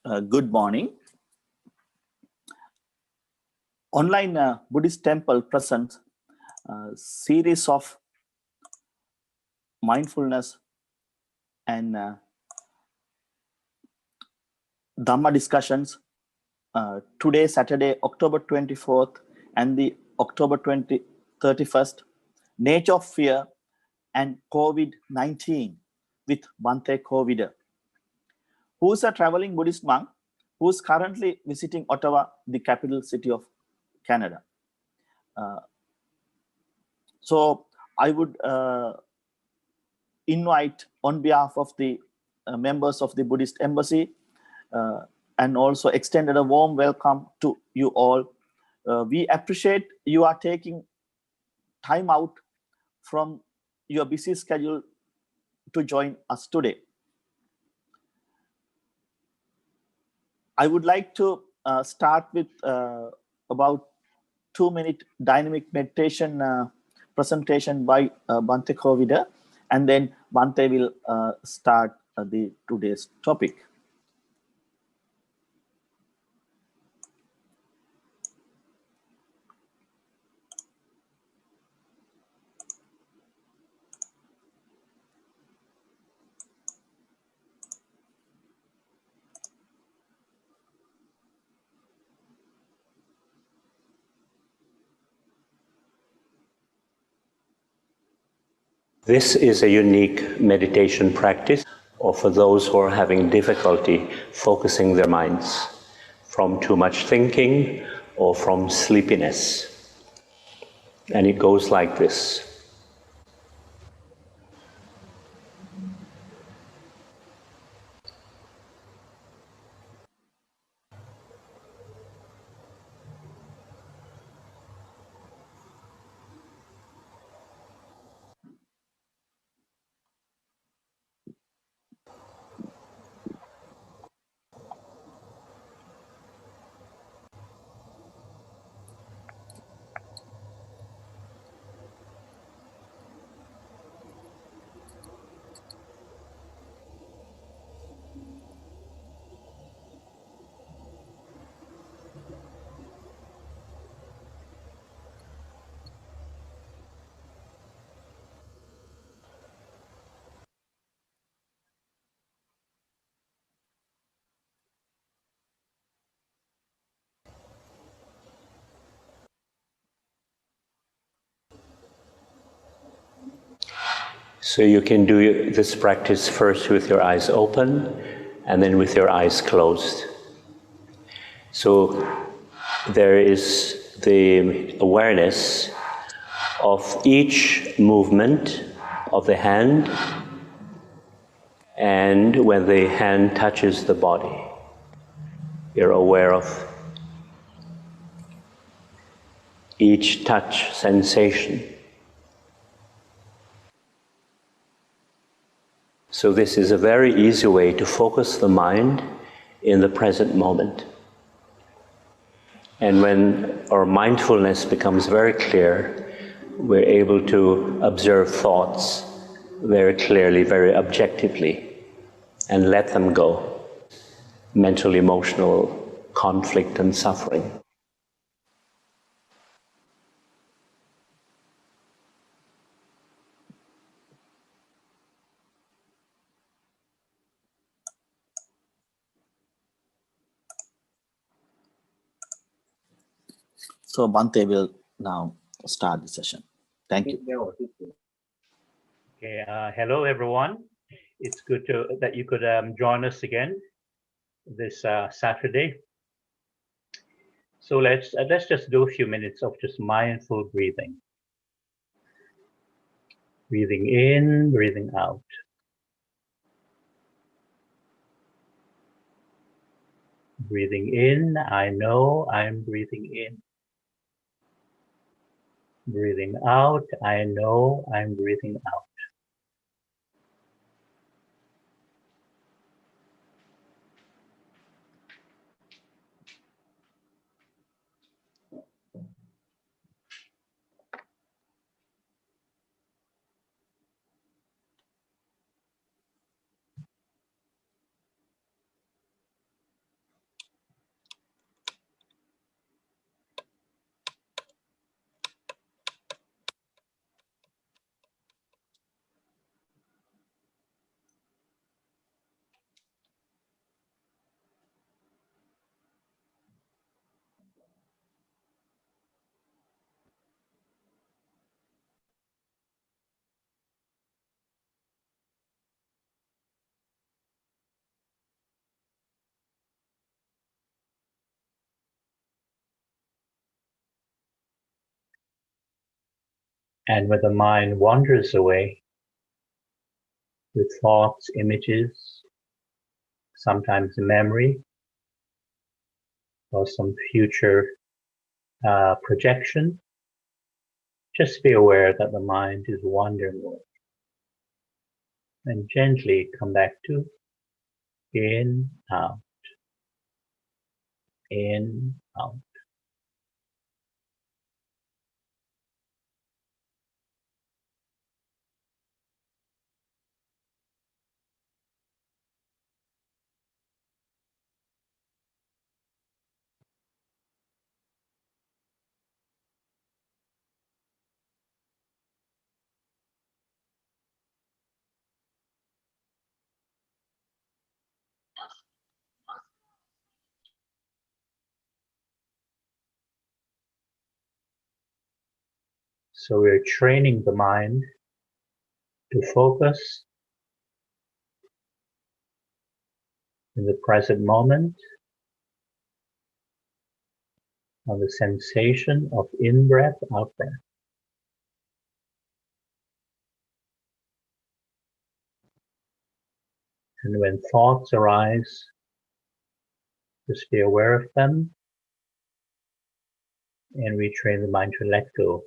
Good morning. Online Buddhist Temple presents a series of mindfulness and Dhamma discussions. Today, Saturday, October 24th and the October 31st, Nature of Fear and COVID-19 with Bhante Kovida, who is a traveling Buddhist monk who is currently visiting Ottawa, the capital city of Canada. So I would invite on behalf of the members of the Buddhist Embassy and also extended a warm welcome to you all. We appreciate you are taking time out from your busy schedule to join us today. I would like to start with about 2-minute dynamic meditation presentation by Bhante Kovida, and then Bhante will start today's topic. This is a unique meditation practice, or for those who are having difficulty focusing their minds from too much thinking or from sleepiness. And it goes like this. So you can do this practice first with your eyes open and then with your eyes closed. So there is the awareness of each movement of the hand and when the hand touches the body. You're aware of each touch sensation. So this is a very easy way to focus the mind in the present moment. And when our mindfulness becomes very clear, we're able to observe thoughts very clearly, very objectively, and let them go. Mental, emotional conflict and suffering. So Bhante will now start the session. Thank you. Okay, hello everyone. It's good that you could join us again this Saturday. So let's just do a few minutes of just mindful breathing. Breathing in, breathing out. Breathing in, I know I'm breathing in. Breathing out, I know I'm breathing out. And when the mind wanders away with thoughts, images, sometimes a memory, or some future projection, just be aware that the mind is wandering away. And gently come back to in, out, in, out. So we're training the mind to focus in the present moment on the sensation of in-breath, out-breath. And when thoughts arise, just be aware of them, and we train the mind to let go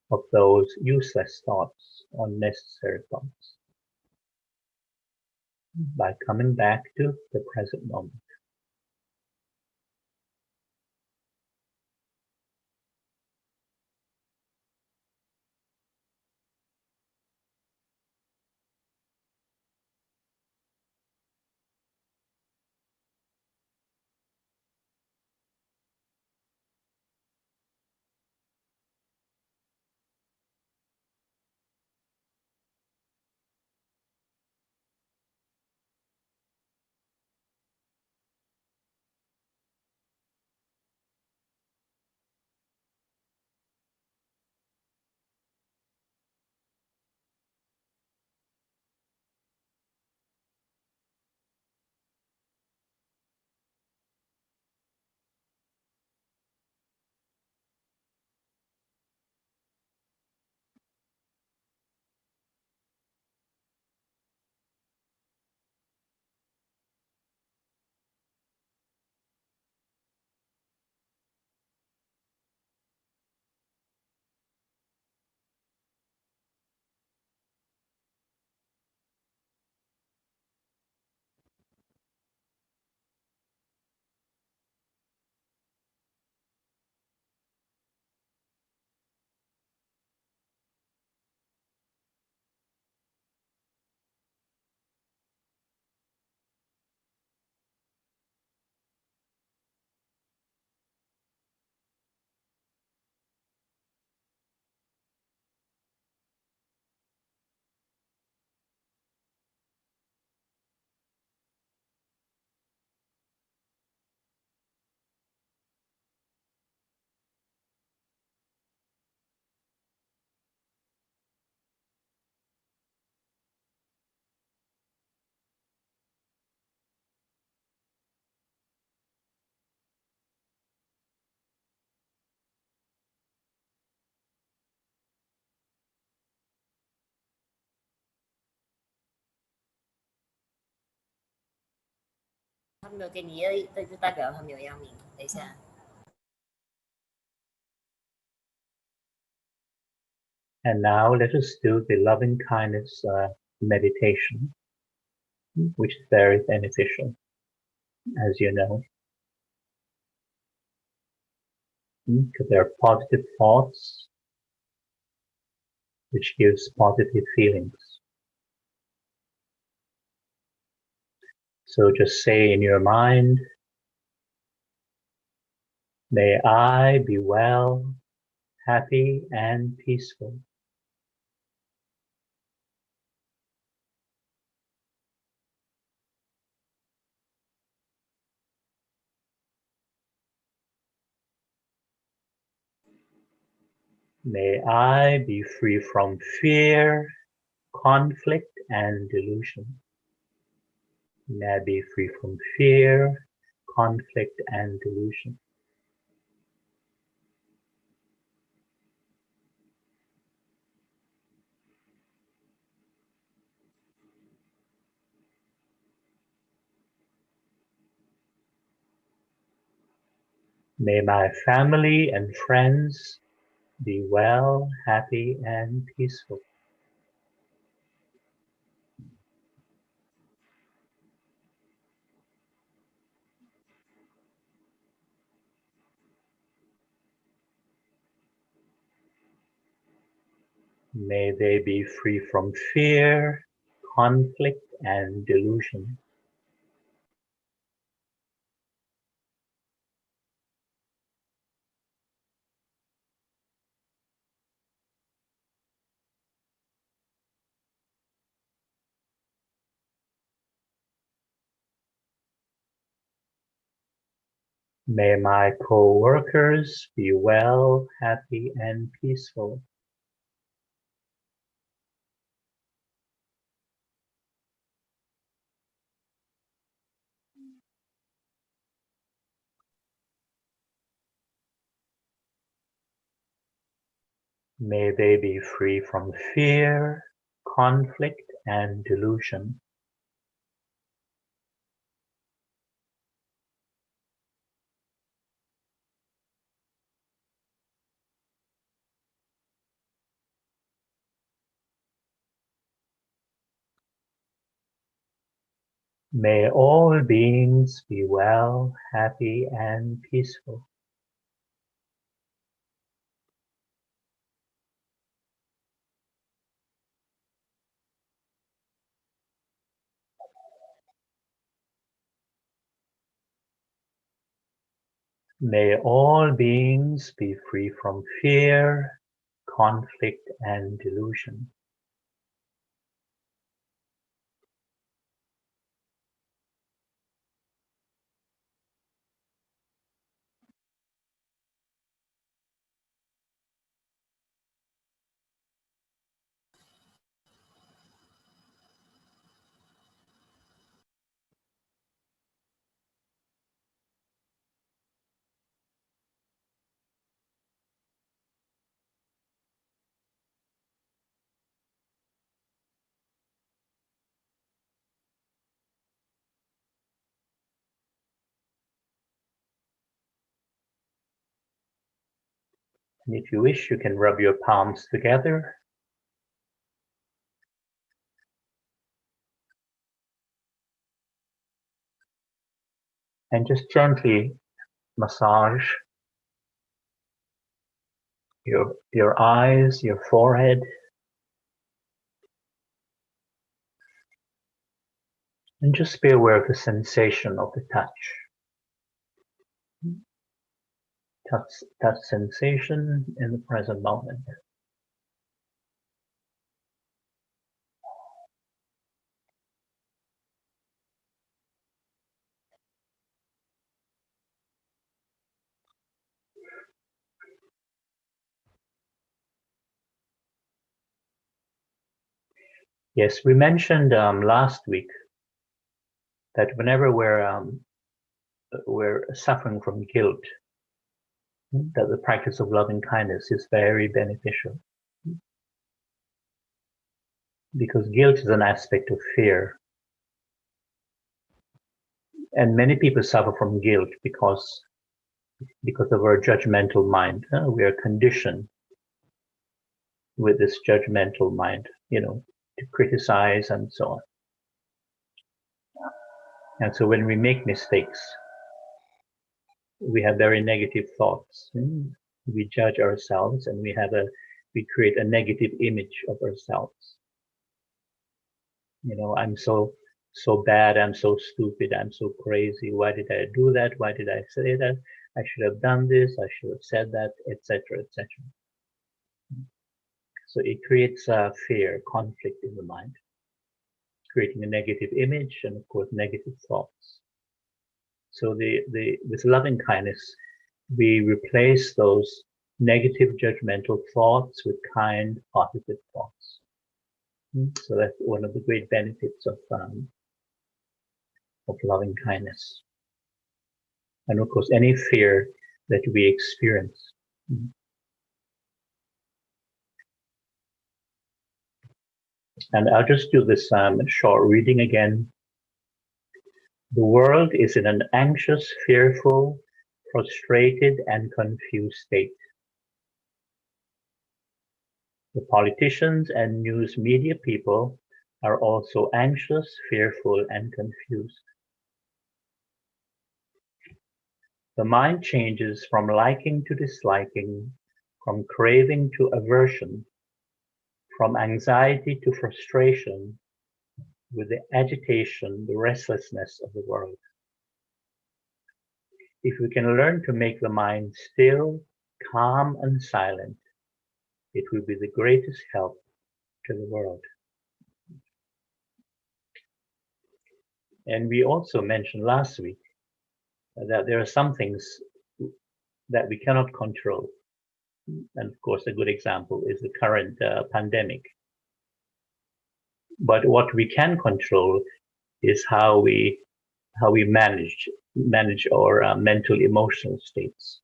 of those useless thoughts, unnecessary thoughts, by coming back to the present moment. And now let us do the loving kindness meditation, which is very beneficial, as you know. Because there are positive thoughts, which gives positive feelings. So just say in your mind, may I be well, happy, and peaceful. May I be free from fear, conflict, and delusion. May I be free from fear, conflict, and delusion. May my family and friends be well, happy, and peaceful. May they be free from fear, conflict, and delusion. May my co-workers be well, happy, and peaceful. May they be free from fear, conflict, and delusion. May all beings be well, happy, and peaceful. May all beings be free from fear, conflict, and delusion. And if you wish, you can rub your palms together. And just gently massage your eyes, your forehead, and just be aware of the sensation of the touch. Touch sensation in the present moment. Yes, we mentioned last week that whenever we're suffering from guilt, that the practice of loving kindness is very beneficial, because guilt is an aspect of fear, and many people suffer from guilt because of our judgmental mind. We are conditioned with this judgmental mind, to criticize and so on. And so when we make mistakes, we have very negative thoughts. We judge ourselves, and we create a negative image of ourselves. I'm so bad, I'm so stupid, I'm so crazy. Why did I do that? Why did I say that? I should have done this, I should have said that, etc., etc. So it creates fear, conflict in the mind, creating a negative image and, of course, negative thoughts. So with loving kindness, we replace those negative judgmental thoughts with kind, positive thoughts. So that's one of the great benefits of loving kindness. And of course, any fear that we experience. And I'll just do this short reading again. The world is in an anxious, fearful, frustrated and confused state. The politicians and news media people are also anxious, fearful, and confused. The mind changes from liking to disliking, from craving to aversion, from anxiety to frustration, with the agitation, the restlessness of the world. If we can learn to make the mind still, calm, and silent, it will be the greatest help to the world. And we also mentioned last week that there are some things that we cannot control. And of course, a good example is the current pandemic. But what we can control is how we manage our mental emotional states,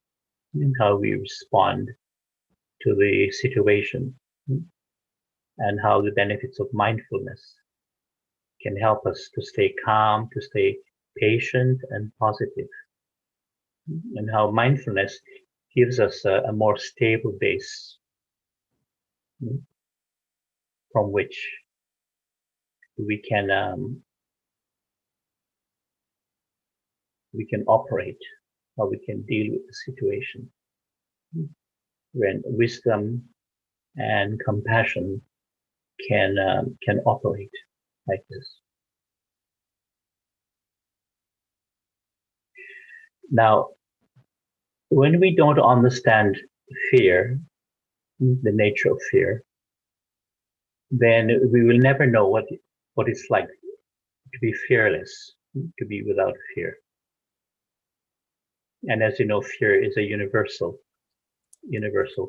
and how we respond to the situation, and how the benefits of mindfulness can help us to stay calm, to stay patient and positive, and how mindfulness gives us a more stable base from which we can operate, how we can deal with the situation, when wisdom and compassion can operate like this. Now, when we don't understand fear, the nature of fear, then we will never know what it's like to be fearless, to be without fear. And as you know, fear is a universal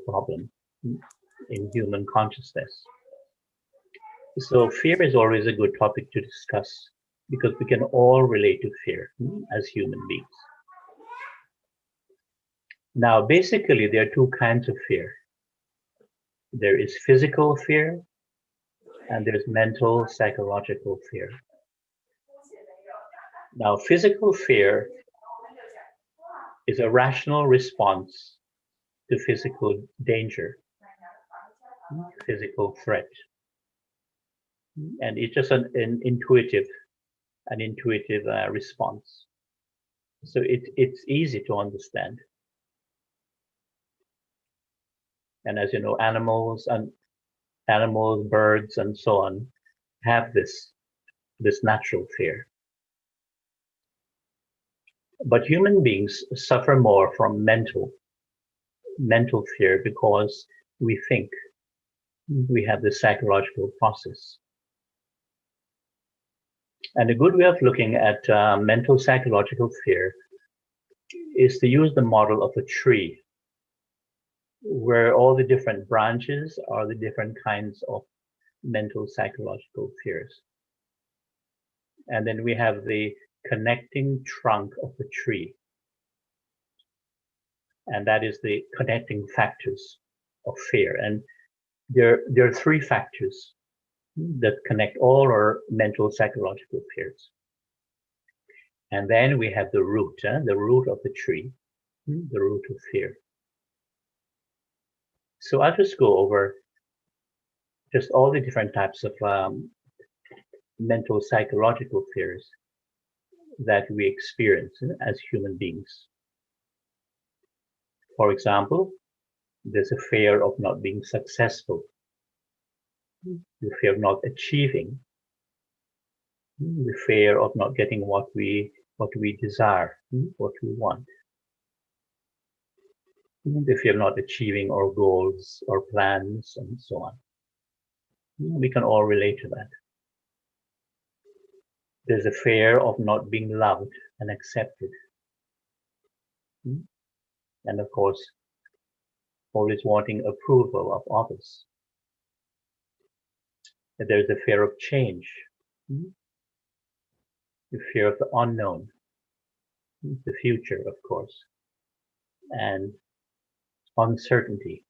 problem in human consciousness. So fear is always a good topic to discuss, because we can all relate to fear as human beings. Now, basically, there are two kinds of fear. There is physical fear, and there's mental, psychological fear. Now, physical fear is a rational response to physical danger, physical threat. And it's just an intuitive response. So it's easy to understand. And as you know, animals, birds, and so on have this natural fear. But human beings suffer more from mental fear, because we think, we have this psychological process. And a good way of looking at mental psychological fear is to use the model of a tree, where all the different branches are the different kinds of mental psychological fears. And then we have the connecting trunk of the tree. And that is the connecting factors of fear. And there are three factors that connect all our mental psychological fears. And then we have the root of the tree, the root of fear. So I'll just go over just all the different types of mental psychological fears that we experience as human beings. For example, there's a fear of not being successful, the fear of not achieving, the fear of not getting what we desire, what we want, the fear of not achieving our goals or plans, and so on. We can all relate to that. There's a fear of not being loved and accepted. And of course, always wanting approval of others. There's a fear of change, the fear of the unknown, the future, of course, and uncertainty.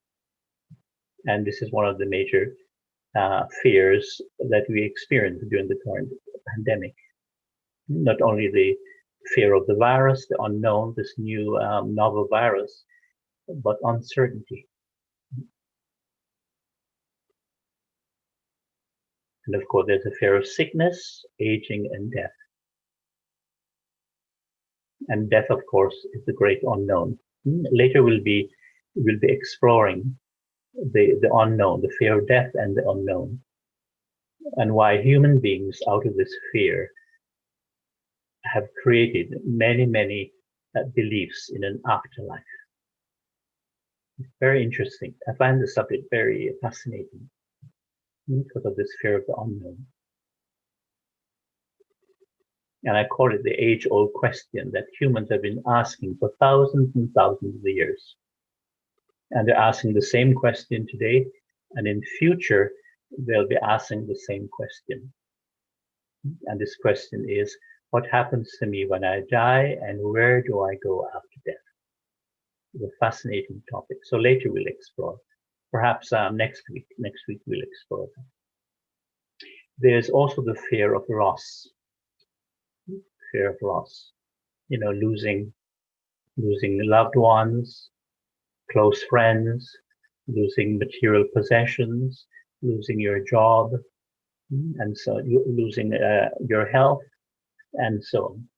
And this is one of the major fears that we experience during the current pandemic. Not only the fear of the virus, the unknown, this new novel virus, but uncertainty. And of course, there's a fear of sickness, aging, and death. And death, of course, is the great unknown. Later we'll be exploring the unknown, the fear of death and the unknown, and why human beings, out of this fear, have created many beliefs in an afterlife. It's very interesting. I find the subject very fascinating because of this fear of the unknown. And I call it the age-old question that humans have been asking for thousands and thousands of years. And they're asking the same question today, and in future, they'll be asking the same question. And this question is, what happens to me when I die, and where do I go after death? It's a fascinating topic. So later we'll explore. Perhaps next week we'll explore that. There's also the fear of loss. Fear of loss. You know, losing loved ones, close friends, losing material possessions, losing your job, and so losing your health, and so on.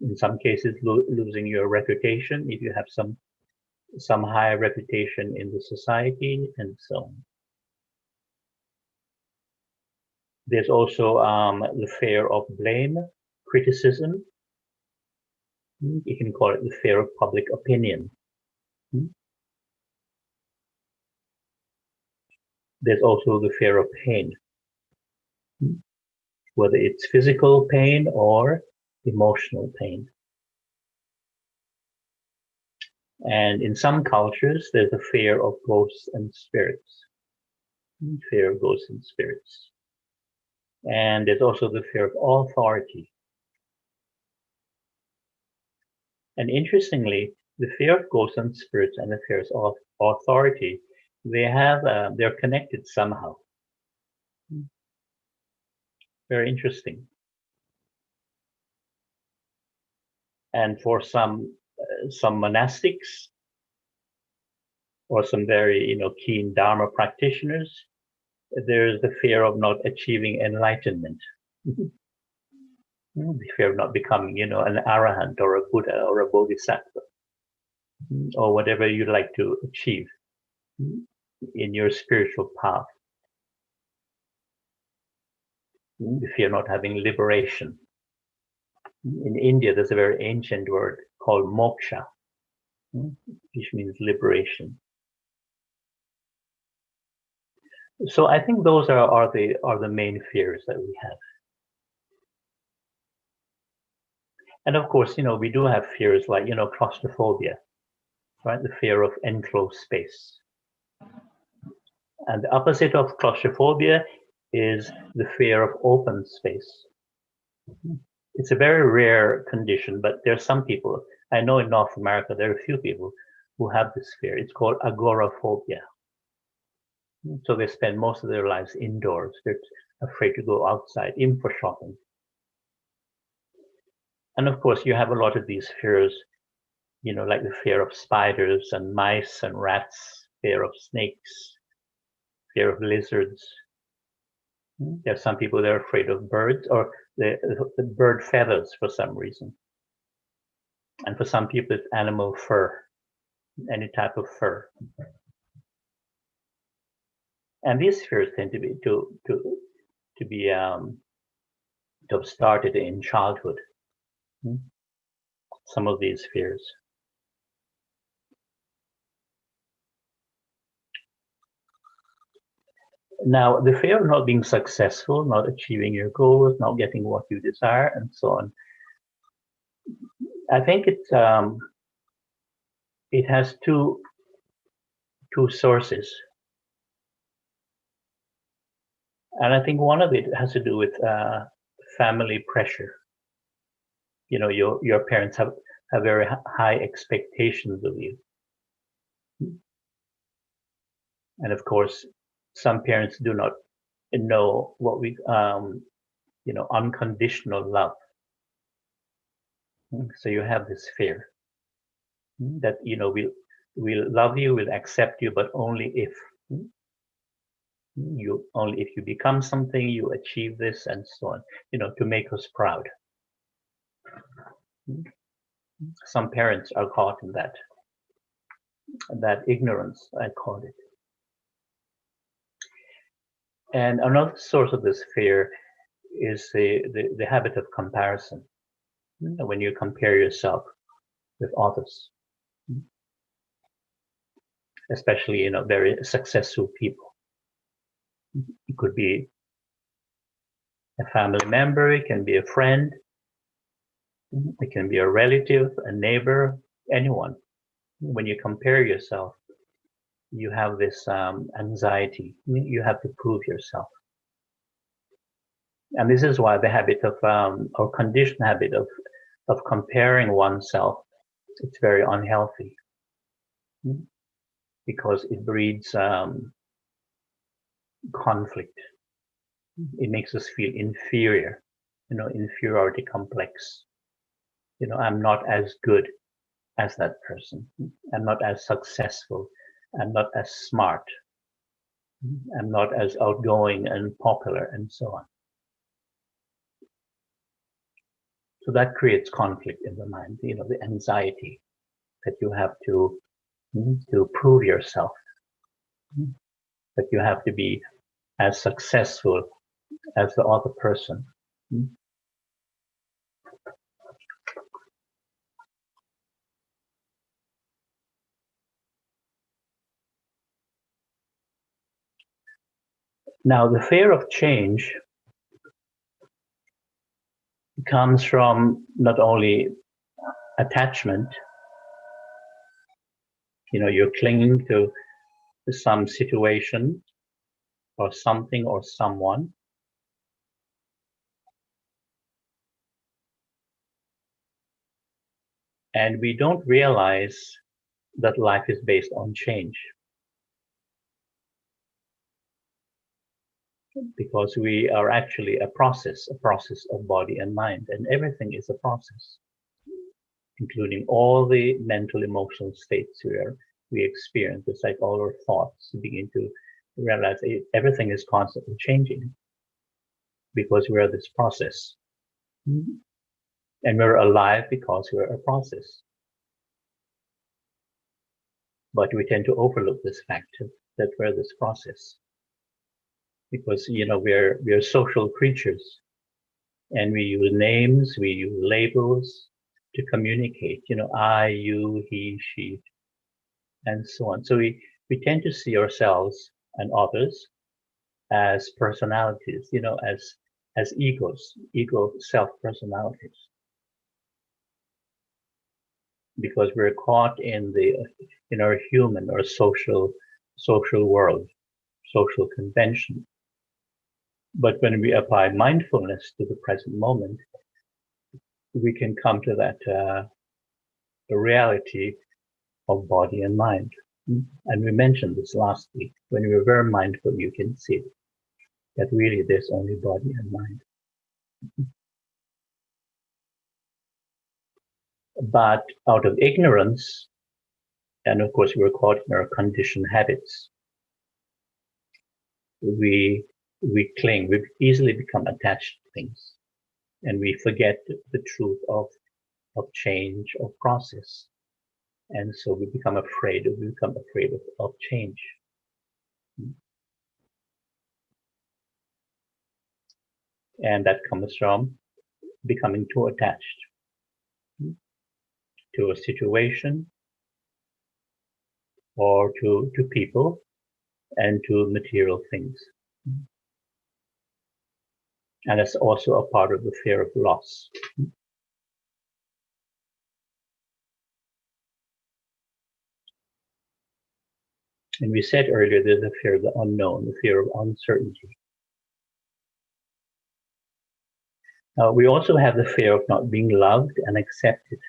In some cases, losing your reputation if you have some high reputation in the society, and so on. There's also the fear of blame, criticism. You can call it the fear of public opinion. There's also the fear of pain, whether it's physical pain or emotional pain. And in some cultures, there's a fear of ghosts and spirits. Fear of ghosts and spirits. And there's also the fear of authority. And interestingly, the fear of ghosts and spirits and the fears of authority, they're connected somehow. Very interesting. And for some monastics or some very keen Dharma practitioners, there's the fear of not achieving enlightenment. The fear of not becoming, an arahant or a Buddha or a bodhisattva, or whatever you'd like to achieve in your spiritual path. The fear of not having liberation. In India, there's a very ancient word called moksha, which means liberation. So I think those are the main fears that we have. And of course, we do have fears like, claustrophobia, right? The fear of enclosed space. And the opposite of claustrophobia is the fear of open space. It's a very rare condition, but there are some people, I know in North America, there are a few people who have this fear. It's called agoraphobia. So they spend most of their lives indoors. They're afraid to go outside, even for shopping. And of course, you have a lot of these fears, like the fear of spiders and mice and rats, fear of snakes, fear of lizards. There are some people that are afraid of birds or the bird feathers for some reason. And for some people, it's animal fur, any type of fur. And these fears tend to have started in childhood. Some of these fears. Now, the fear of not being successful, not achieving your goals, not getting what you desire, and so on. I think it has two sources. And I think one of it has to do with family pressure. Your parents have very high expectations of you. And of course, some parents do not know what we, unconditional love. So you have this fear that, we'll love you, we'll accept you, but only if you become something, you achieve this, and so on, to make us proud. Some parents are caught in that ignorance, I call it. And another source of this fear is the habit of comparison. When you compare yourself with others, especially, very successful people. It could be a family member, it can be a friend, it can be a relative, a neighbor, anyone. When you compare yourself, you have this anxiety. You have to prove yourself. And this is why the habit of, or conditioned habit of comparing oneself, it's very unhealthy. Because it breeds conflict. It makes us feel inferior, inferiority complex. I'm not as good as that person. I'm not as successful. I'm not as smart. I'm not as outgoing and popular, and so on. So that creates conflict in the mind, the anxiety that you have to prove yourself, that you have to be as successful as the other person. Now, the fear of change comes from not only attachment, you're clinging to some situation or something or someone. And we don't realize that life is based on change. Because we are actually a process of body and mind, and everything is a process, including all the mental, emotional states we experience. It's like all our thoughts begin to realize everything is constantly changing because we're this process. And we're alive because we're a process. But we tend to overlook this fact that we're this process. Because, we're social creatures. And we use names, we use labels to communicate, I, you, he, she, and so on. So we tend to see ourselves and others as personalities, as egos, ego self-personalities. Because we're caught in our human or social world, social convention. But when we apply mindfulness to the present moment, we can come to that the reality of body and mind. And we mentioned this last week. When you're very mindful, you can see that really there's only body and mind. But out of ignorance, and of course we're caught in our conditioned habits, we cling, we easily become attached to things, and we forget the truth of change, of process. And so we become afraid of change. And that comes from becoming too attached to a situation or to people and to material things. And that's also a part of the fear of loss. And we said earlier there's the fear of the unknown, the fear of uncertainty. We also have the fear of not being loved and accepted.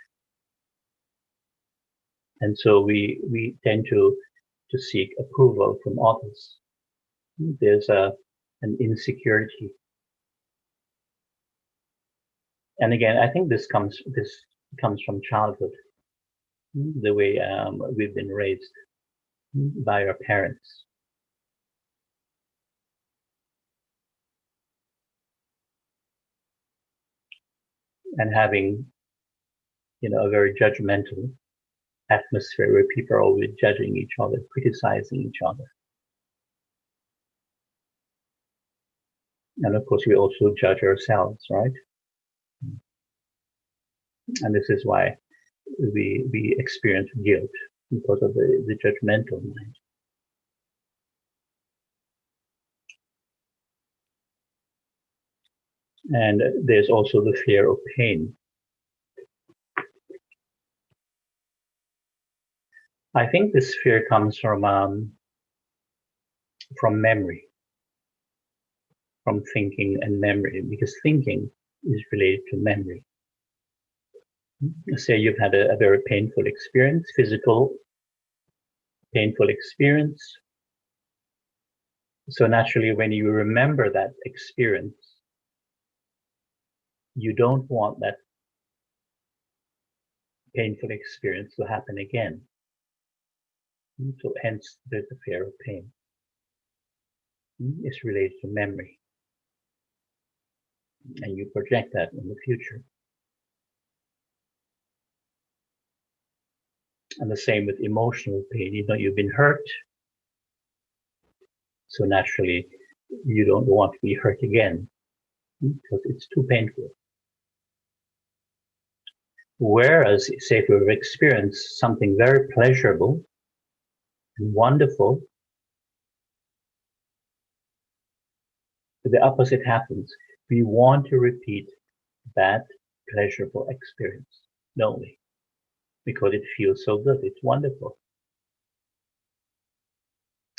And so we tend to seek approval from others. There's an insecurity. And again, I think this comes from childhood, the way we've been raised by our parents. And having, a very judgmental atmosphere where people are always judging each other, criticizing each other. And of course, we also judge ourselves, right? And this is why we experience guilt, because of the judgmental mind. And there's also the fear of pain. I think this fear comes from memory, from thinking and memory, because thinking is related to memory. Say you've had a very painful experience, physical painful experience. So naturally, when you remember that experience, you don't want that painful experience to happen again. So hence, there's the fear of pain. It's related to memory. And you project that in the future. And the same with emotional pain. You've been hurt. So naturally, you don't want to be hurt again because it's too painful. Whereas, say, if you've experienced something very pleasurable and wonderful, the opposite happens. We want to repeat that pleasurable experience, don't we? Because it feels so good, it's wonderful.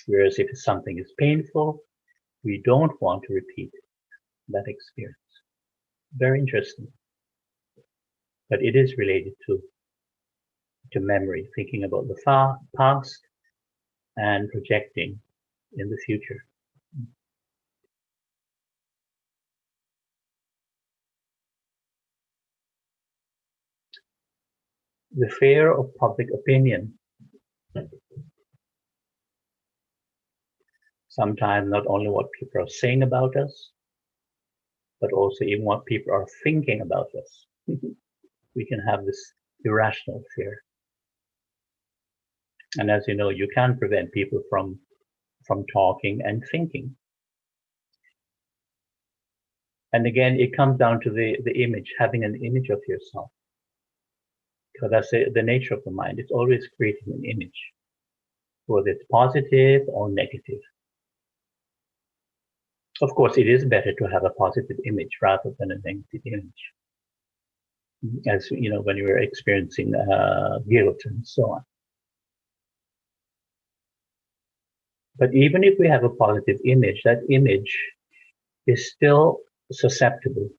Whereas if something is painful, we don't want to repeat that experience. Very interesting. But it is related to memory, thinking about the past and projecting in the future. The fear of public opinion. Sometimes not only what people are saying about us, but also even what people are thinking about us. We can have this irrational fear. And as you know, you can't prevent people from talking and thinking. And again, it comes down to the image, having an image of yourself. Because that's the nature of the mind. It's always creating an image, whether it's positive or negative. Of course, it is better to have a positive image rather than a negative image. As you know, when you are experiencing guilt and so on. But even if we have a positive image, that image is still susceptible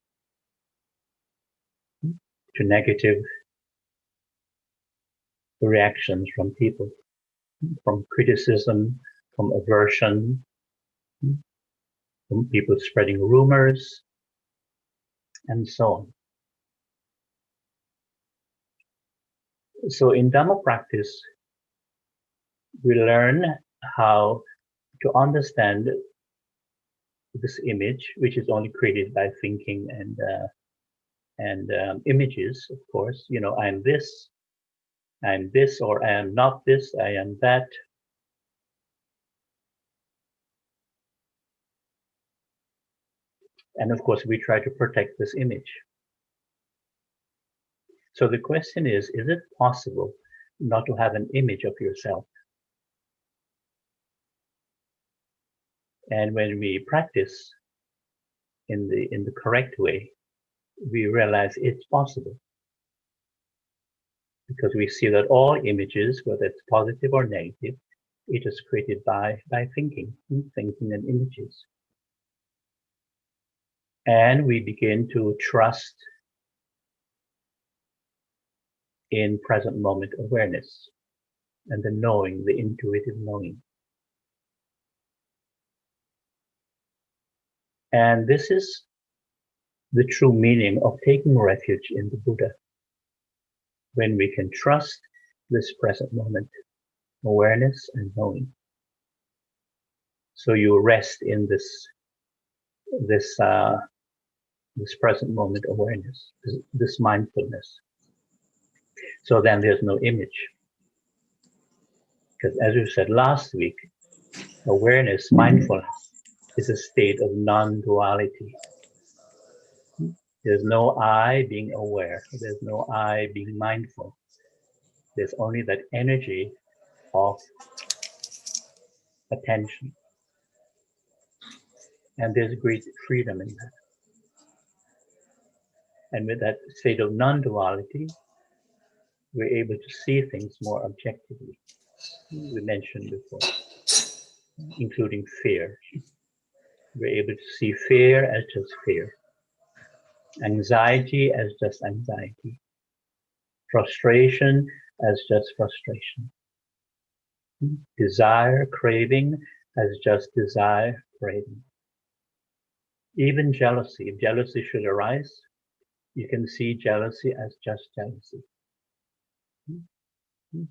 to negative reactions from people, from criticism, from aversion, from people spreading rumors, and so on. So in Dhamma practice, we learn how to understand this image, which is only created by thinking and images, of course. I am this, or I am not this, I am that. And of course, we try to protect this image. So the question is it possible not to have an image of yourself? And when we practice in the correct way, we realize it's possible. Because we see that all images, whether it's positive or negative, it is created by thinking and images. And we begin to trust in present moment awareness and the knowing, the intuitive knowing. And this is the true meaning of taking refuge in the Buddha. when we can trust this present moment, awareness and knowing. So you rest in this present moment awareness, this mindfulness. So then there's no image. Because as we said last week, awareness, mindfulness, is a state of non-duality. There's no I being aware. There's no I being mindful. There's only that energy of attention. And there's great freedom in that. And with that state of non-duality, we're able to see things more objectively. We mentioned before, including fear. We're able to see fear as just fear, anxiety as just anxiety, frustration as just frustration, desire, craving as just desire, craving. Even jealousy, if jealousy should arise, you can see jealousy as just jealousy.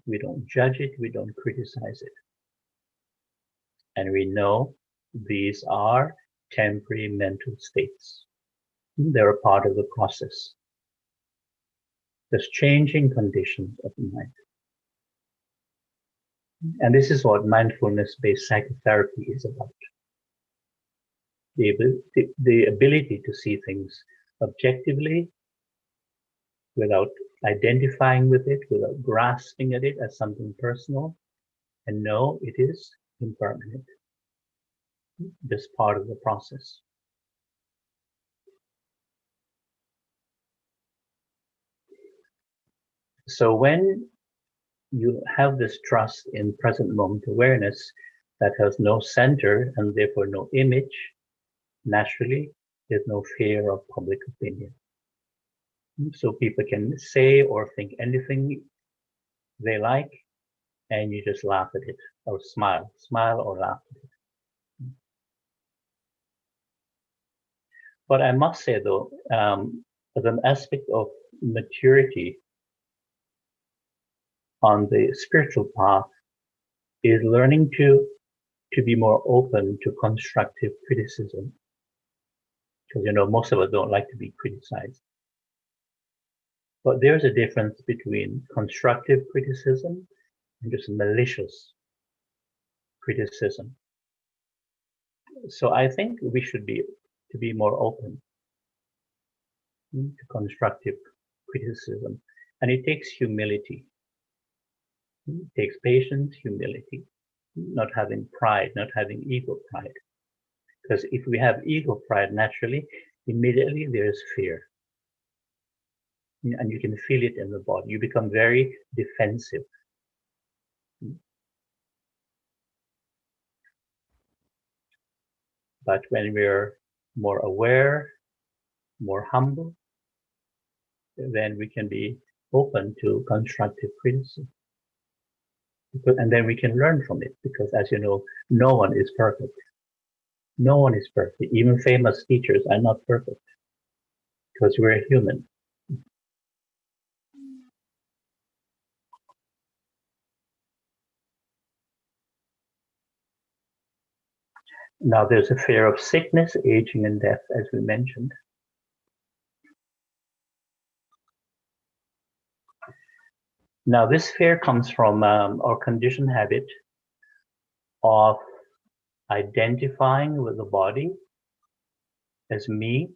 We don't judge it, we don't criticize it. And we know these are temporary mental states. They're a part of the process. There's changing conditions of the mind. And this is what mindfulness-based psychotherapy is about. The ability to see things objectively without identifying with it, without grasping at it as something personal, and know it is impermanent. This part of the process. So when you have this trust in present moment awareness that has no center and therefore no image, naturally, there's no fear of public opinion. So people can say or think anything they like, and you just laugh at it or smile or laugh at it. But I must say though, as an aspect of maturity on the spiritual path is learning to be more open to constructive criticism. Because, most of us don't like to be criticized. But there's a difference between constructive criticism and just malicious criticism. So I think we should be more open to constructive criticism. And it takes humility. It takes patience, humility, not having pride, not having ego pride. Because if we have ego pride, naturally, immediately there's fear. And you can feel it in the body. You become very defensive. But when we're more aware, more humble, then we can be open to constructive criticism. And then we can learn from it, because as you know, no one is perfect. No one is perfect. Even famous teachers are not perfect, because we're human. Now there's a fear of sickness, aging, and death, as we mentioned. Now this fear comes from our conditioned habit of identifying with the body as me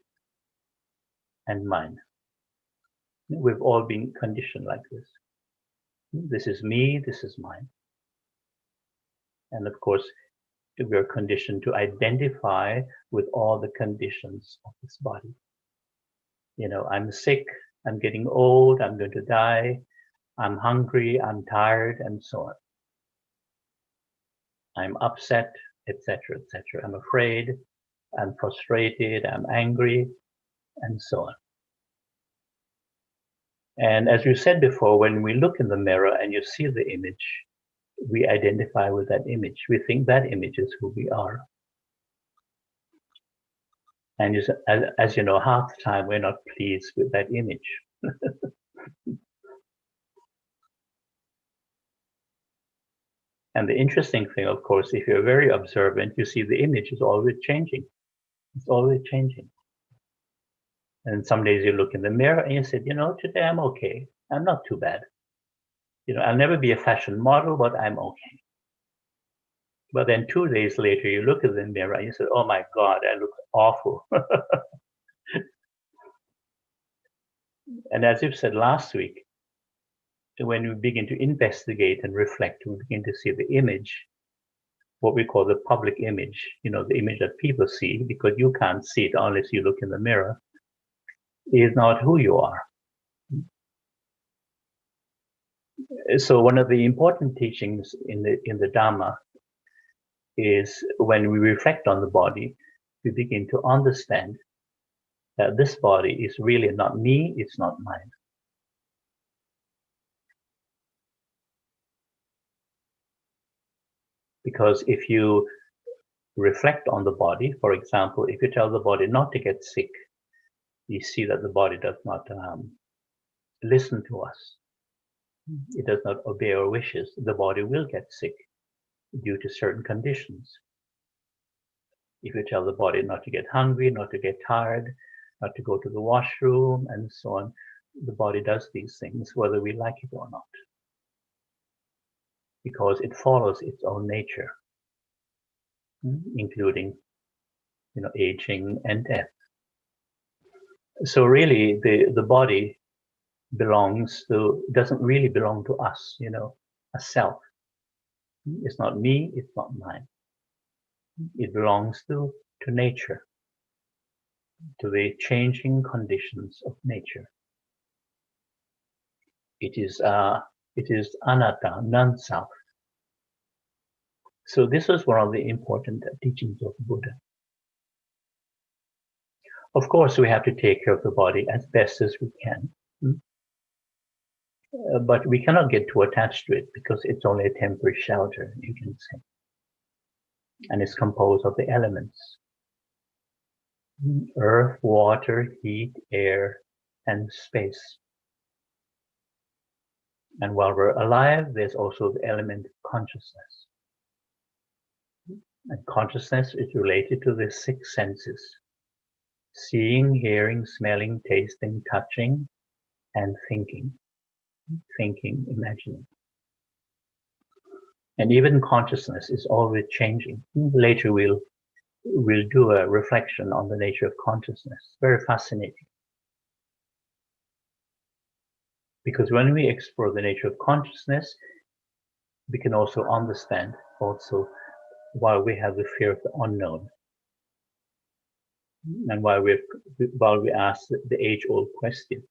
and mine. We've all been conditioned like this. This is me, this is mine. And of course, we're conditioned to identify with all the conditions of this body. I'm sick, I'm getting old, I'm going to die, I'm hungry, I'm tired, and so on. I'm upset, etc., etc. I'm afraid, I'm frustrated, I'm angry, and so on. And as you said before, when we look in the mirror and you see the image, we identify with that image. We think that image is who we are. And as you know, half the time we're not pleased with that image. And the interesting thing, of course, if you're very observant, you see the image is always changing. It's always changing. And some days you look in the mirror and you say, today I'm okay. I'm not too bad. I'll never be a fashion model, but I'm okay. But then 2 days later, you look in the mirror and you say, oh my God, I look awful. And as you said last week, when we begin to investigate and reflect, we begin to see the image, what we call the public image, the image that people see, because you can't see it unless you look in the mirror, is not who you are. So one of the important teachings in the Dhamma is when we reflect on the body, we begin to understand that this body is really not me, it's not mine. Because if you reflect on the body, for example, if you tell the body not to get sick, you see that the body does not listen to us. It does not obey our wishes. The body will get sick due to certain conditions. If you tell the body not to get hungry, not to get tired, not to go to the washroom, and so on, the body does these things whether we like it or not, because it follows its own nature, including aging and death. So really the body doesn't really belong to us, a self. It's not me, it's not mine. It belongs to nature, to the changing conditions of nature. It is anatta, non-self. So this was one of the important teachings of Buddha. Of course, we have to take care of the body as best as we can. But we cannot get too attached to it because it's only a temporary shelter, you can say. And it's composed of the elements: earth, water, heat, air, and space. And while we're alive, there's also the element of consciousness. And consciousness is related to the 6 senses: seeing, hearing, smelling, tasting, touching, and thinking. Thinking, imagining. And even consciousness is always changing. Later we'll do a reflection on the nature of consciousness. Very fascinating. Because when we explore the nature of consciousness, we can also understand why we have the fear of the unknown. And why we ask the age-old question.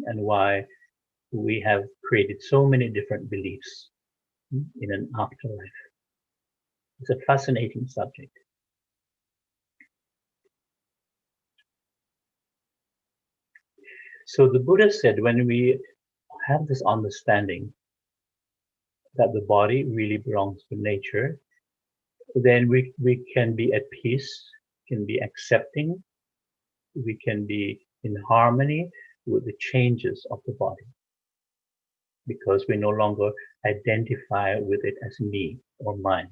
And why we have created so many different beliefs in an afterlife. It's a fascinating subject. So the Buddha said when we have this understanding that the body really belongs to nature, then we can be at peace, can be accepting, we can be in harmony with the changes of the body, because we no longer identify with it as me or mine.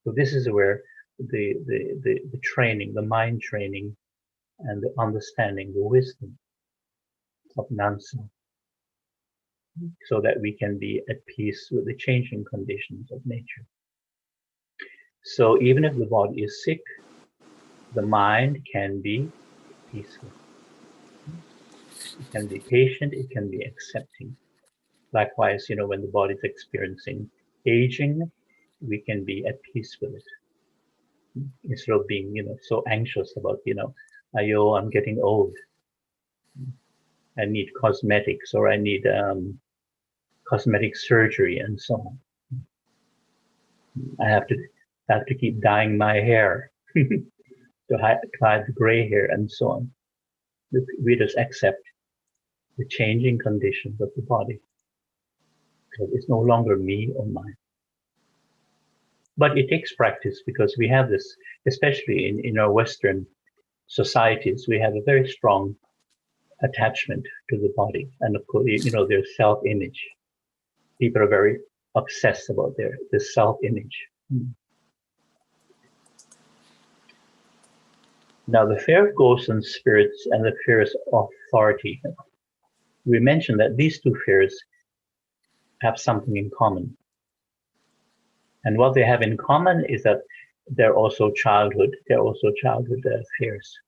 So this is where the training, the mind training, and the understanding, the wisdom of non-self, so that we can be at peace with the changing conditions of nature. So even if the body is sick, the mind can be peaceful. It can be patient, it can be accepting. Likewise, when the body is experiencing aging, we can be at peace with it. Instead of being, so anxious about, ayo, I'm getting old. I need cosmetics, or I need cosmetic surgery, and so on. I have to keep dyeing my hair to hide the gray hair, and so on. We just accept the changing conditions of the body, because it's no longer me or mine. But it takes practice, because we have this, especially in our Western societies, we have a very strong attachment to the body. And of course, there's self-image. People are very obsessed about their self-image. Now, the fear of ghosts and spirits and the fear of authority. We mentioned that these two fears have something in common. And what they have in common is that they're also childhood fears.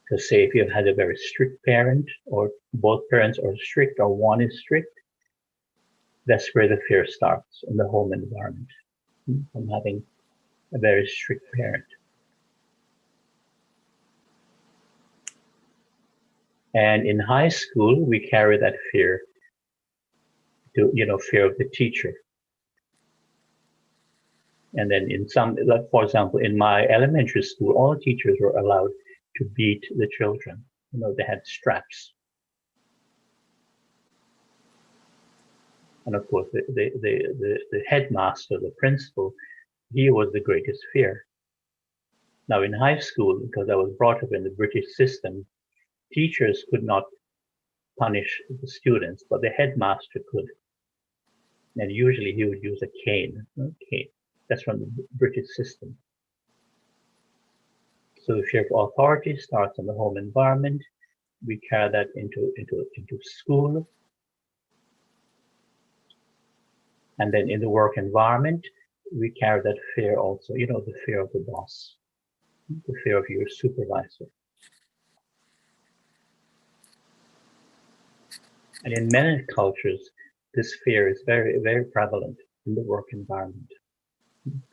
So say if you've had a very strict parent, or both parents are strict, or one is strict, that's where the fear starts, in the home environment, from having a very strict parent. And in high school, we carry that fear to, fear of the teacher. And then in some, like for example, in my elementary school, all teachers were allowed to beat the children. They had straps. And of course, the headmaster, the principal, he was the greatest fear. Now in high school, because I was brought up in the British system, teachers could not punish the students, but the headmaster could. And usually he would use a cane. That's from the British system. So the fear of authority starts in the home environment. We carry that into school. And then in the work environment, we carry that fear also, the fear of the boss, the fear of your supervisor. And in many cultures, this fear is very, very prevalent in the work environment,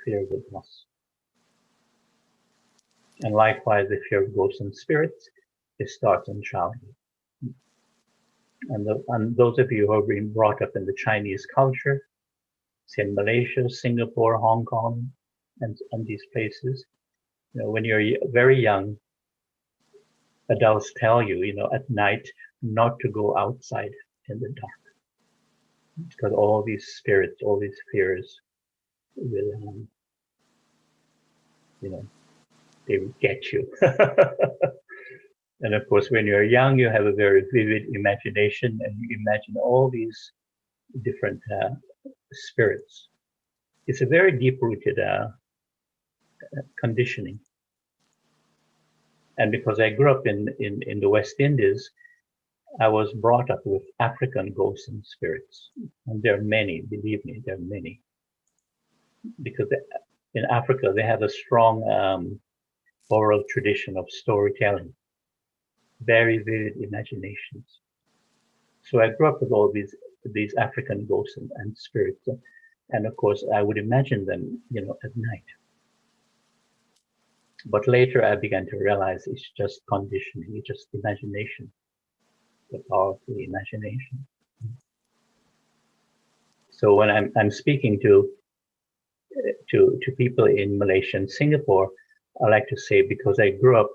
fear of the boss. And likewise, the fear of ghosts and spirits, it starts in childhood. And those of you who have been brought up in the Chinese culture, say in Malaysia, Singapore, Hong Kong, and these places, when you're very young, adults tell you, at night, not to go outside in the dark, because all these spirits, all these fears will, they will get you. And of course, when you're young, you have a very vivid imagination, and you imagine all these different spirits. It's a very deep-rooted conditioning. And because I grew up in the West Indies, I was brought up with African ghosts and spirits. And there are many, believe me, there are many. Because in Africa, they have a strong oral tradition of storytelling, very vivid imaginations. So I grew up with all these African ghosts and spirits. And of course, I would imagine them, at night. But later I began to realize it's just conditioning, it's just imagination, the power of the imagination. So when I'm speaking to people in Malaysia and Singapore, I like to say, because I grew up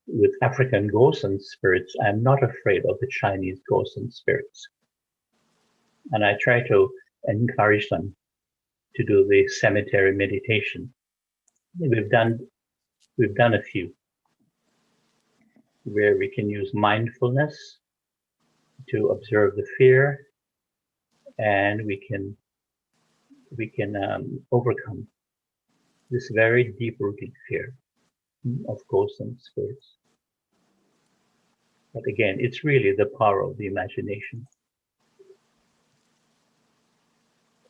with African ghosts and spirits, I'm not afraid of the Chinese ghosts and spirits. And I try to encourage them to do the cemetery meditation. We've done a few where we can use mindfulness to observe the fear, and we can overcome this very deep-rooted fear of ghosts and spirits. But again, it's really the power of the imagination.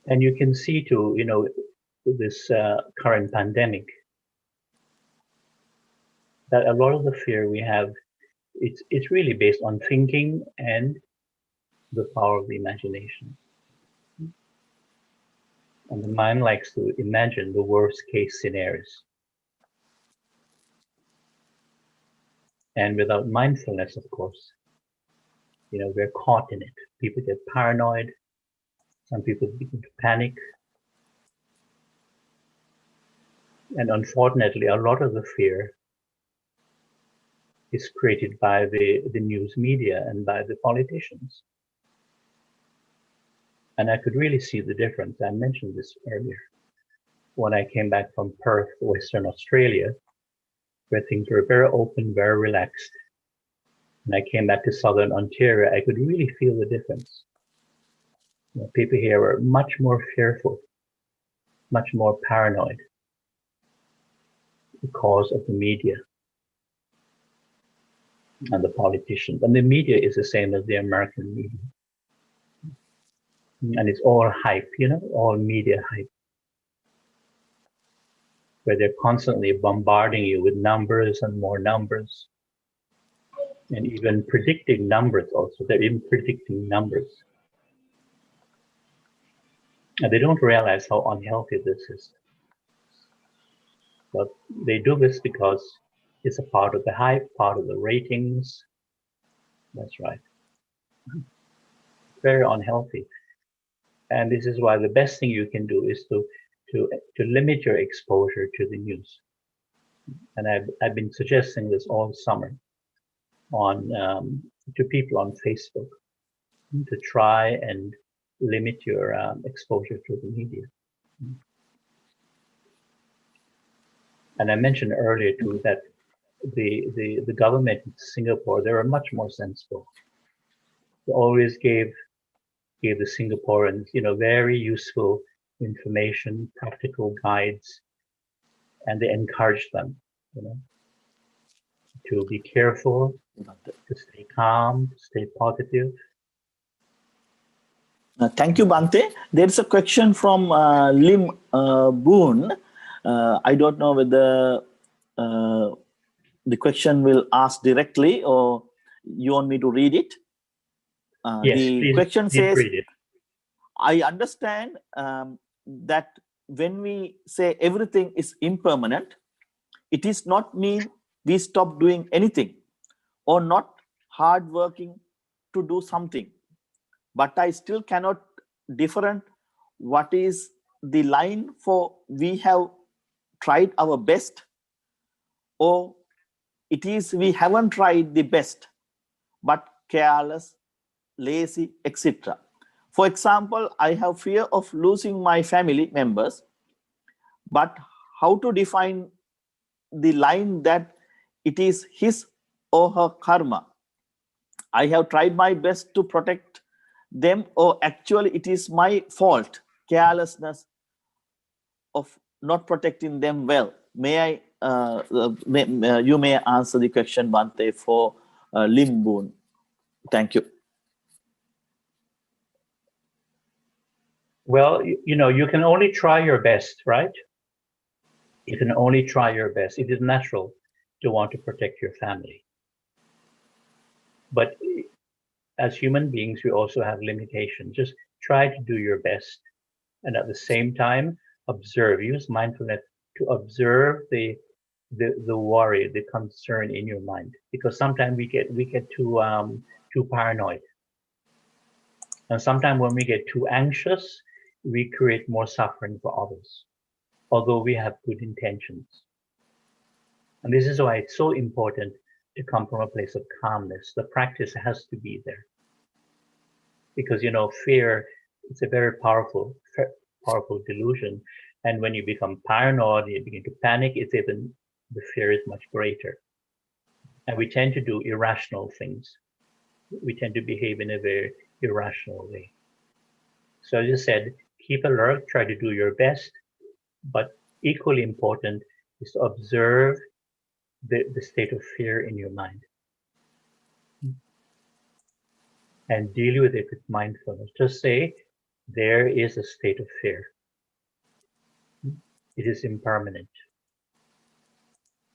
And you can see too, this current pandemic, that a lot of the fear we have, it's really based on thinking and the power of the imagination. And the mind likes to imagine the worst case scenarios. And without mindfulness, of course, we're caught in it. People get paranoid. Some people begin to panic. And unfortunately, a lot of the fear is created by the news media and by the politicians. And I could really see the difference. I mentioned this earlier. When I came back from Perth, Western Australia, where things were very open, very relaxed, and I came back to Southern Ontario, I could really feel the difference. People here are much more fearful, much more paranoid because of the media and the politicians. And the media is the same as the American media. And it's all hype, all media hype, where they're constantly bombarding you with numbers and more numbers, and even predicting numbers also. They're even predicting numbers. And they don't realize how unhealthy this is. But they do this because it's a part of the hype, part of the ratings. That's right. Very unhealthy. And this is why the best thing you can do is to limit your exposure to the news. And I've been suggesting this all summer to people on Facebook to try and limit your exposure to the media. And I mentioned earlier too that the government in Singapore, they were much more sensible. They always gave the Singaporeans, very useful information, practical guides, and they encouraged them, to be careful, to stay calm, to stay positive. Thank you, Bhante. There's a question from Lim Boone. I don't know whether the question will ask directly or you want me to read it. Yes, the question says, read it. I understand that when we say everything is impermanent, it is not mean we stop doing anything or not hard working to do something. But I still cannot different what is the line for we have tried our best, or it is we haven't tried the best but careless, lazy, etc. For example, I have fear of losing my family members, but how to define the line that it is his or her karma? I have tried my best to protect them, or actually it is my fault, carelessness of not protecting them well. May I, you may answer the question, Bhante, for Lim Boon. Thank you. Well, you can only try your best, right? You can only try your best. It is natural to want to protect your family. But as human beings, we also have limitations. Just try to do your best. And at the same time, use mindfulness to observe the worry, the concern in your mind. Because sometimes we get too paranoid. And sometimes when we get too anxious, we create more suffering for others, although we have good intentions. And this is why it's so important to come from a place of calmness. The practice has to be there. Because, fear is a very powerful delusion. And when you become paranoid, you begin to panic, the fear is much greater. And we tend to do irrational things. We tend to behave in a very irrational way. So as I said, keep alert, try to do your best, but equally important is to observe the state of fear in your mind and deal with it with mindfulness. Just say, there is a state of fear. It is impermanent.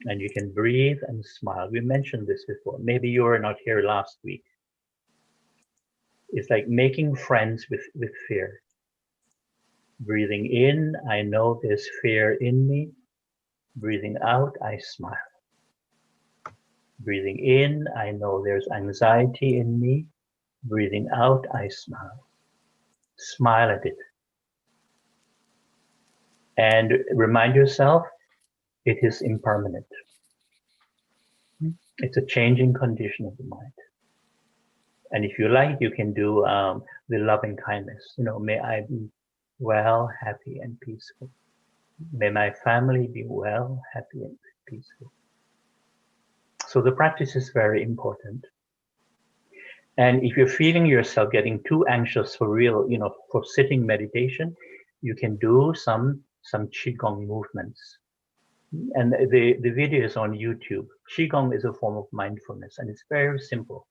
And you can breathe and smile. We mentioned this before. Maybe you were not here last week. It's like making friends with fear. Breathing in, I know there's fear in me. Breathing out, I smile. Breathing in, I know there's anxiety in me. Breathing out, I smile. Smile at it. And remind yourself, it is impermanent. It's a changing condition of the mind. And if you like, you can do the loving kindness. May I be well, happy, and peaceful. May my family be well, happy, and peaceful. So the practice is very important. And if you're feeling yourself getting too anxious for real, for sitting meditation, you can do some Qigong movements. And the video is on YouTube. Qigong is a form of mindfulness, and it's very simple.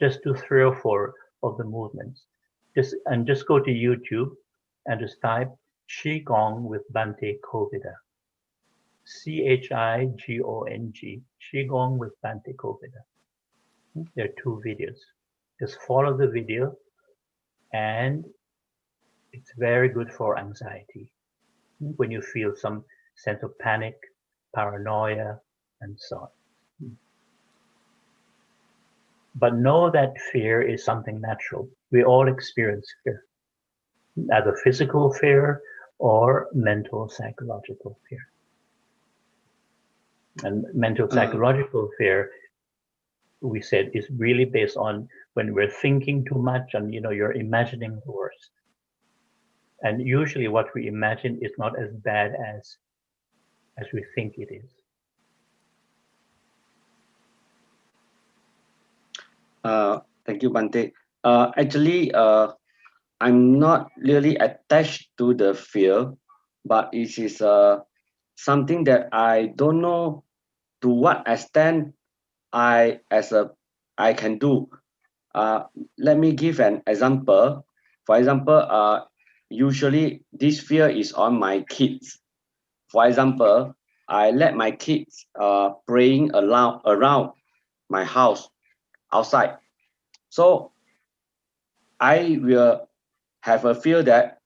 Just do 3 or 4 of the movements. Just go to YouTube and just type Qigong with Bhante Kovida. Chigong, Qigong with Bhante Kovida. There are 2 videos. Just follow the video, and it's very good for anxiety. When you feel some sense of panic, paranoia, and so on. But know that fear is something natural. We all experience fear, either physical fear or mental psychological fear. And mental psychological fear, we said, is really based on when we're thinking too much and you're imagining the worst. And usually what we imagine is not as bad as we think it is. Thank you, Bhante. Actually, I'm not really attached to the fear, but it is something that I don't know to what extent I can do. Let me give an example. For example, usually this fear is on my kids. For example, I let my kids playing around my house outside. So I will have a fear that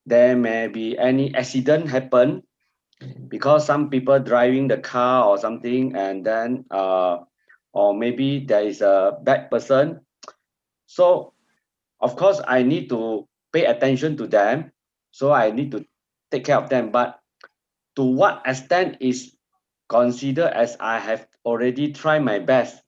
there may be any accident happen because some people driving the car or something, and then or maybe there is a bad person. So of course I need to pay attention to them, so I need to take care of them. But to what extent is considered as I have already tried my best?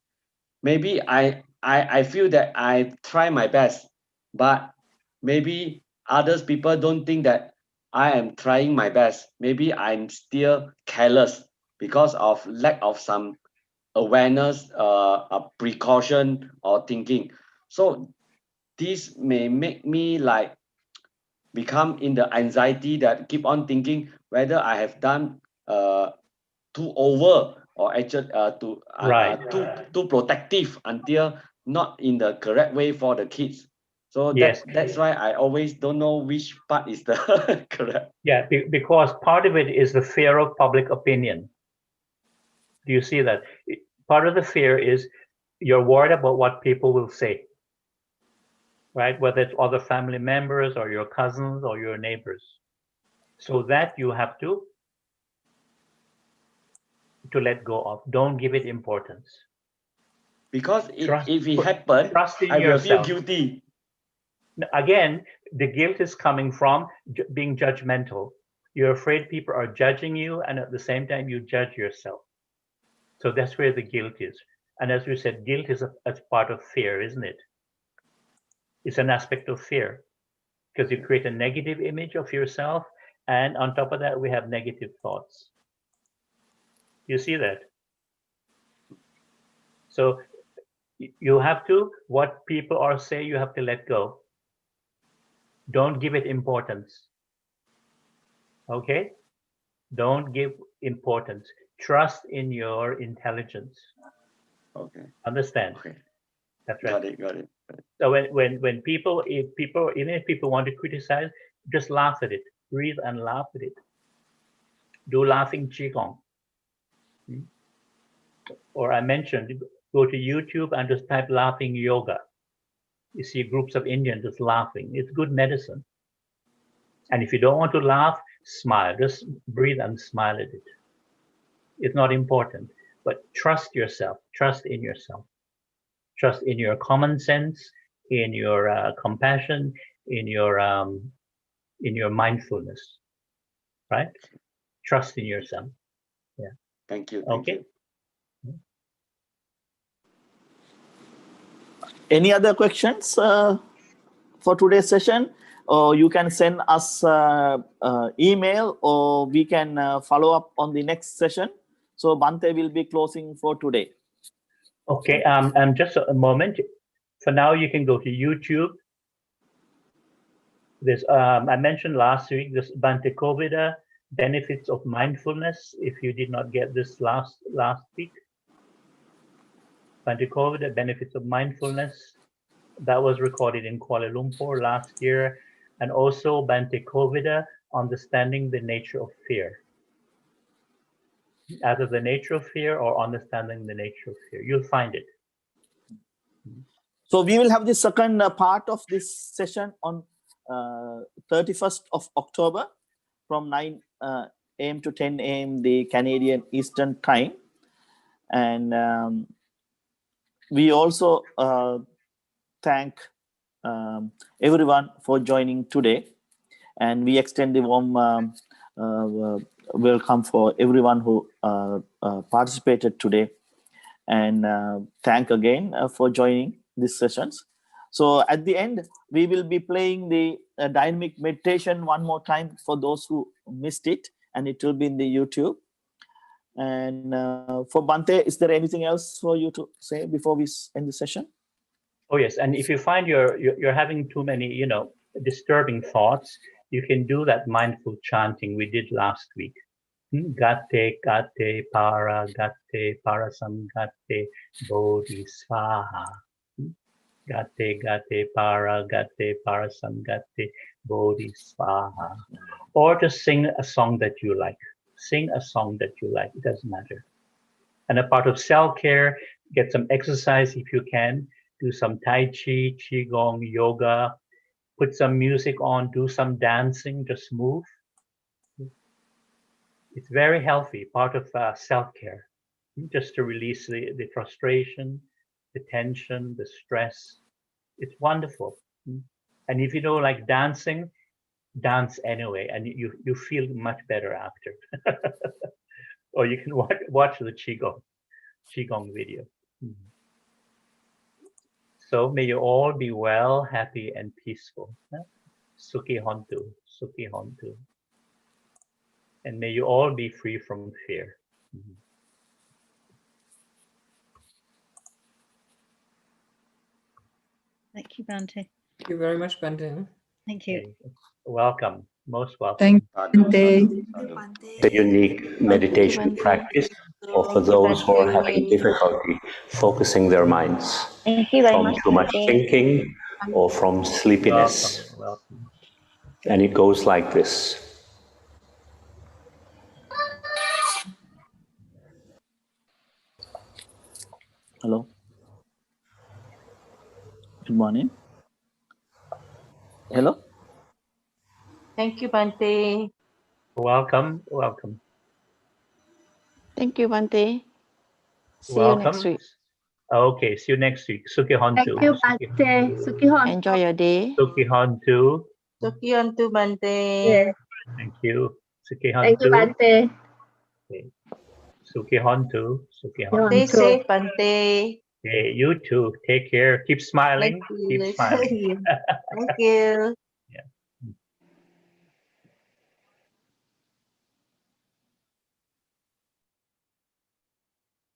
Maybe I feel that I try my best, but maybe others people don't think that I am trying my best. Maybe I'm still careless because of lack of some awareness, precaution or thinking. So this may make me like become in the anxiety that keep on thinking whether I have done too over or actually too protective until not in the correct way for the kids. So Yes. that's why I always don't know which part is the correct. Yeah, because part of it is the fear of public opinion. Do you see that? Part of the fear is you're worried about what people will say, right? Whether it's other family members or your cousins or your neighbors. So that you have to let go of. Don't give it importance. Because if it happens, I will feel guilty. Again, the guilt is coming from being judgmental. You're afraid people are judging you, and at the same time you judge yourself. So that's where the guilt is. And as we said, guilt is a part of fear, isn't it? It's an aspect of fear because you create a negative image of yourself, and on top of that, we have negative thoughts. You see that? So you have to, what people are saying, you have to let go. Don't give it importance. Okay? Don't give importance. Trust in your intelligence. Okay. Understand? Okay. That's right. Got it. So when people, even if people want to criticize, just laugh at it. Breathe and laugh at it. Do laughing Qigong. Or I mentioned, go to YouTube and just type laughing yoga. You see groups of Indians just laughing. It's good medicine. And if you don't want to laugh, smile. Just breathe and smile at it. It's not important, but trust yourself. Trust in yourself. Trust in your common sense, in your compassion, in your mindfulness. Right? Trust in yourself. Yeah. Thank you. Okay. Any other questions for today's session? Or you can send us email, or we can follow up on the next session. So Bhante will be closing for today. Okay. Just a moment. For now, you can go to YouTube. There's, I mentioned last week, this Bhante Kovida, Benefits of Mindfulness, if you did not get this last week. Bhante Kovida, Benefits of Mindfulness, that was recorded in Kuala Lumpur last year. And also Bhante Kovida, Understanding the Nature of Fear. Either the nature of fear or understanding the nature of fear. You'll find it. So we will have the second part of this session on 31st of October from 9 a.m. to 10 a.m. the Canadian Eastern Time. And we also thank everyone for joining today. And we extend the warm welcome for everyone who participated today. And thank again for joining these sessions. So at the end, we will be playing the dynamic meditation one more time for those who missed it, and it will be in the YouTube. And for Bhante, is there anything else for you to say before we end the session? Oh yes, and if you find you're having too many, disturbing thoughts, you can do that mindful chanting we did last week. Gate, gate, para, gate, parasamgate, bodhisvaha. Gate, gate, para, gate, parasamgate, bodhisvaha. Or just sing a song that you like. Sing a song that you like. It doesn't matter. And a part of self-care, get some exercise if you can. Do some Tai Chi, Qigong, yoga. Put some music on. Do some dancing. Just move. It's very healthy, part of self-care, just to release the frustration, the tension, the stress. It's wonderful. And if you don't like dancing, dance anyway, and you feel much better after. Or you can watch the Qigong video. So may you all be well, happy, and peaceful. Sukhi Hontu, Sukhi Hontu. And may you all be free from fear. Thank you, Bhante. Thank you very much, Bhante. Thank you. Okay. Welcome, most welcome. Thank you, The unique meditation practice, or for those who are having difficulty focusing their minds Thank you very from much, too much Bhante. thinking or from sleepiness. Welcome. And it goes like this. Hello. Good morning. Hello. Thank you, Bhante. Welcome. Welcome. Thank you, Bhante. See you Welcome. next week. Okay, see you next week. Sukhi Hontu. Thank you, Bhante. Sukhi Hontu. Enjoy your day. Sukhi Hontu. Sukhi Hontu, Bhante. Yes. Thank you. Sukhi Thank you, Hontu. Bhante. Okay. Sukhi Hontu. Sukhi You Hontu. Stay want to. safe, Bhante. Okay, you too. Take care. Keep smiling. Thank you. Keep smiling. Thank you.